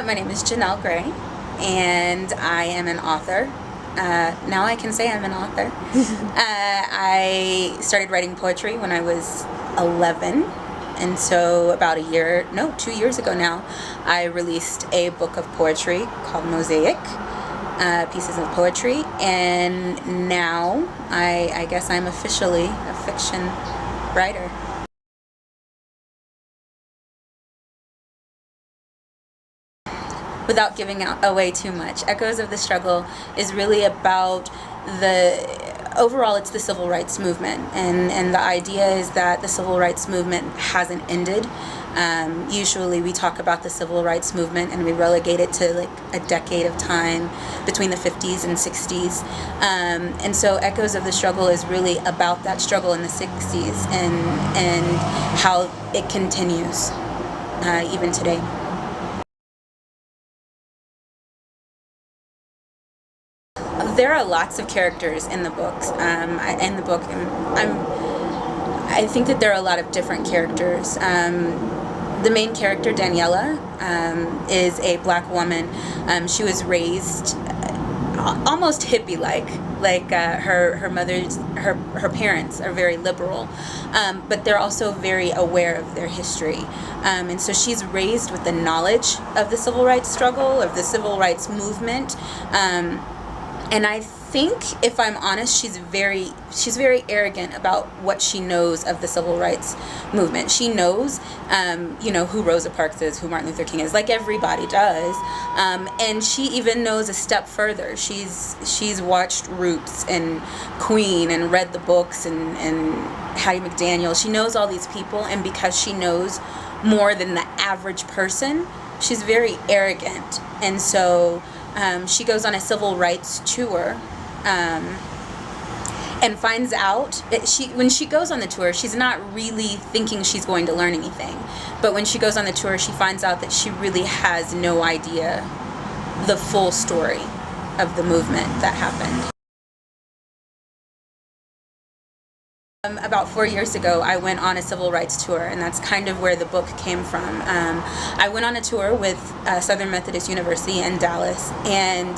My name is Janelle Gray, and I am an author. Now I can say I'm an author. I started writing poetry when I was 11, and so about 2 years ago now, I released a book of poetry called Mosaic, Pieces of Poetry, and now I guess I'm officially a fiction writer. Without giving away too much, Echoes of the Struggle is really about overall it's the civil rights movement, and the idea is that the civil rights movement hasn't ended. Usually we talk about the civil rights movement and we relegate it to like a decade of time between the 50s and 60s, and so Echoes of the Struggle is really about that struggle in the 60s and how it continues even today. There are lots of characters in the books. I think that there are a lot of different characters. The main character, Daniela, is a black woman. She was raised almost hippie-like. Her parents are very liberal, but they're also very aware of their history. And so she's raised with the knowledge of the civil rights struggle, of the civil rights movement. And I think, if I'm honest, she's very arrogant about what she knows of the civil rights movement. She knows, who Rosa Parks is, who Martin Luther King is, like everybody does. And she even knows a step further. She's watched Roots and Queen and read the books and Hattie McDaniel. She knows all these people, and because she knows more than the average person, she's very arrogant. And so she goes on a civil rights tour and finds out when she goes on the tour, she's not really thinking she's going to learn anything. But when she goes on the tour, she finds out that she really has no idea the full story of the movement that happened. About 4 years ago, I went on a civil rights tour, and that's kind of where the book came from. I went on a tour with Southern Methodist University in Dallas, and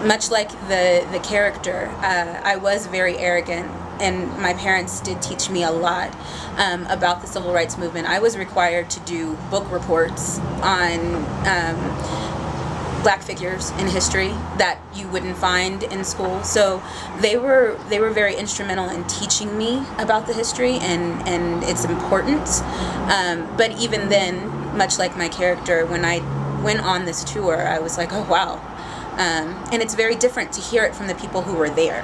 much like the character, I was very arrogant, and my parents did teach me a lot about the civil rights movement. I was required to do book reports on black figures in history that you wouldn't find in school. So they were very instrumental in teaching me about the history and its importance. But even then, much like my character, when I went on this tour, I was like, oh wow. And it's very different to hear it from the people who were there.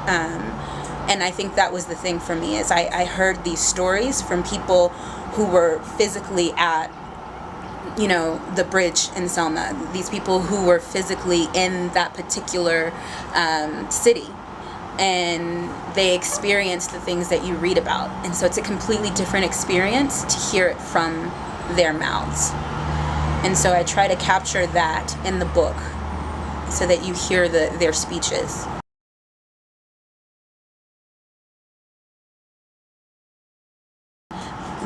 And I think that was the thing for me, is I heard these stories from people who were physically at the bridge in Selma, these people who were physically in that particular city, and they experienced the things that you read about. And so it's a completely different experience to hear it from their mouths. And so I try to capture that in the book so that you hear their speeches.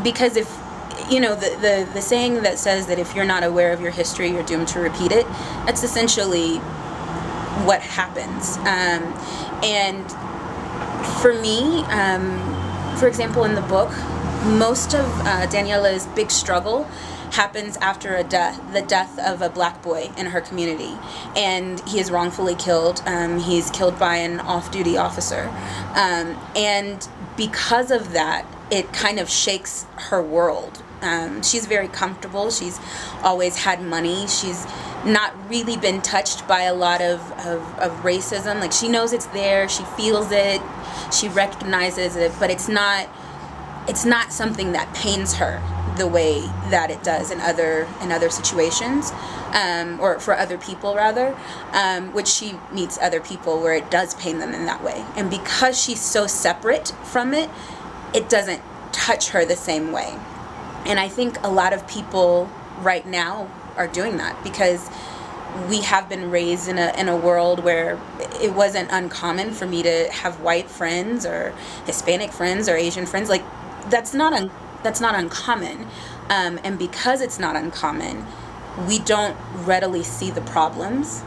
Because the saying that says that if you're not aware of your history, you're doomed to repeat it, that's essentially what happens. And for me, for example, in the book, most of Daniela's big struggle happens after the death of a black boy in her community, and he is wrongfully killed. He's killed by an off-duty officer, and because of that, it kind of shakes her world. She's very comfortable. She's always had money. She's not really been touched by a lot of racism. Like, she knows it's there. She feels it. She recognizes it, but it's not something that pains her the way that it does in other situations, or for other people rather, which she meets other people where it does pain them in that way. And because she's so separate from it, it doesn't touch her the same way. And I think a lot of people right now are doing that because we have been raised in a world where it wasn't uncommon for me to have white friends or Hispanic friends or Asian friends. Like, that's not uncommon. And because it's not uncommon, we don't readily see the problems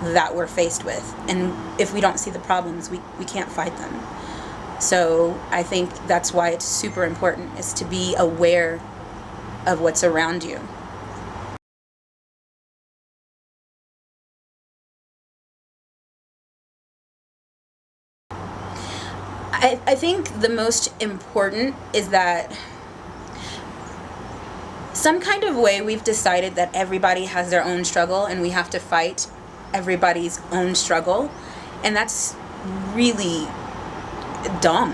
that we're faced with. And if we don't see the problems, we can't fight them. So I think that's why it's super important, is to be aware of what's around you. I think the most important is that some kind of way we've decided that everybody has their own struggle and we have to fight everybody's own struggle. And that's really dumb.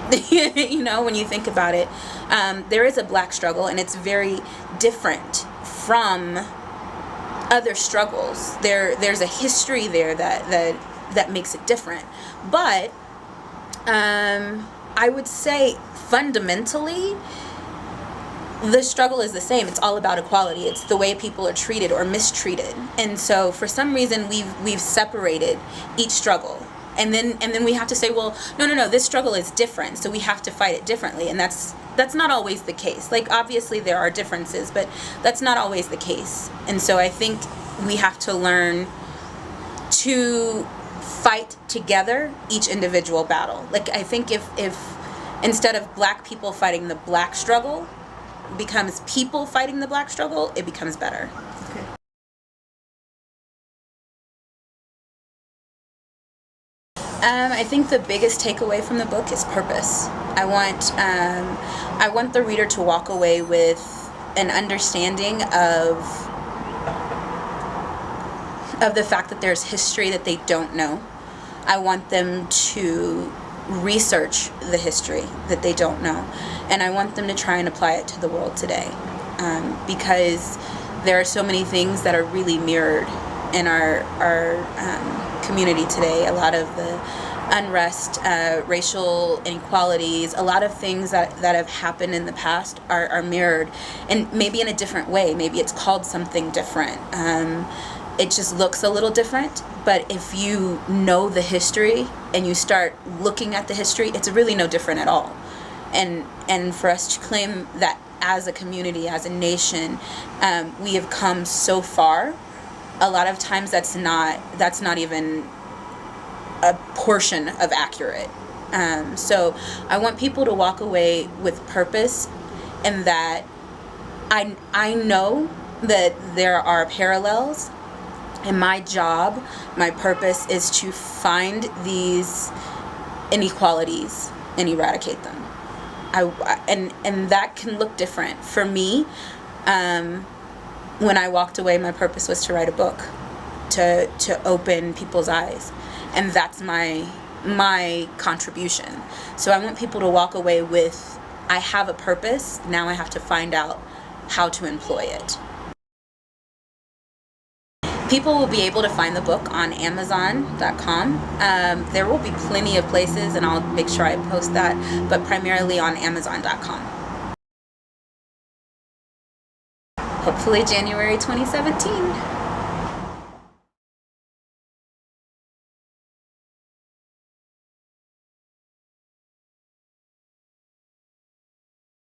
When you think about it, there is a Black struggle, and it's very different from other struggles. There's a history there that makes it different. But I would say fundamentally, the struggle is the same. It's all about equality. It's the way people are treated or mistreated. And so for some reason we've separated each struggle. And then we have to say, well, no, this struggle is different, so we have to fight it differently. And that's not always the case. Like, obviously there are differences, but that's not always the case. And so I think we have to learn to fight together each individual battle. Like, I think if instead of Black people fighting the Black struggle becomes people fighting the Black struggle, it becomes better. Okay. I think the biggest takeaway from the book is purpose. I want the reader to walk away with an understanding of the fact that there's history that they don't know. I want them to research the history that they don't know, and I want them to try and apply it to the world today, because there are so many things that are really mirrored in our community today. A lot of the unrest, racial inequalities, a lot of things that have happened in the past are mirrored, and maybe in a different way. Maybe it's called something different. It just looks a little different, but if you know the history and you start looking at the history, it's really no different at all. And for us to claim that as a community, as a nation, we have come so far, a lot of times that's not even a portion of accurate. So I want people to walk away with purpose, and that I know that there are parallels. And my job, my purpose, is to find these inequalities and eradicate them. And that can look different. For me, when I walked away, my purpose was to write a book, to open people's eyes, and that's my contribution. So I want people to walk away with, I have a purpose. Now I have to find out how to employ it. People will be able to find the book on Amazon.com. There will be plenty of places, and I'll make sure I post that, but primarily on Amazon.com. Hopefully January 2017.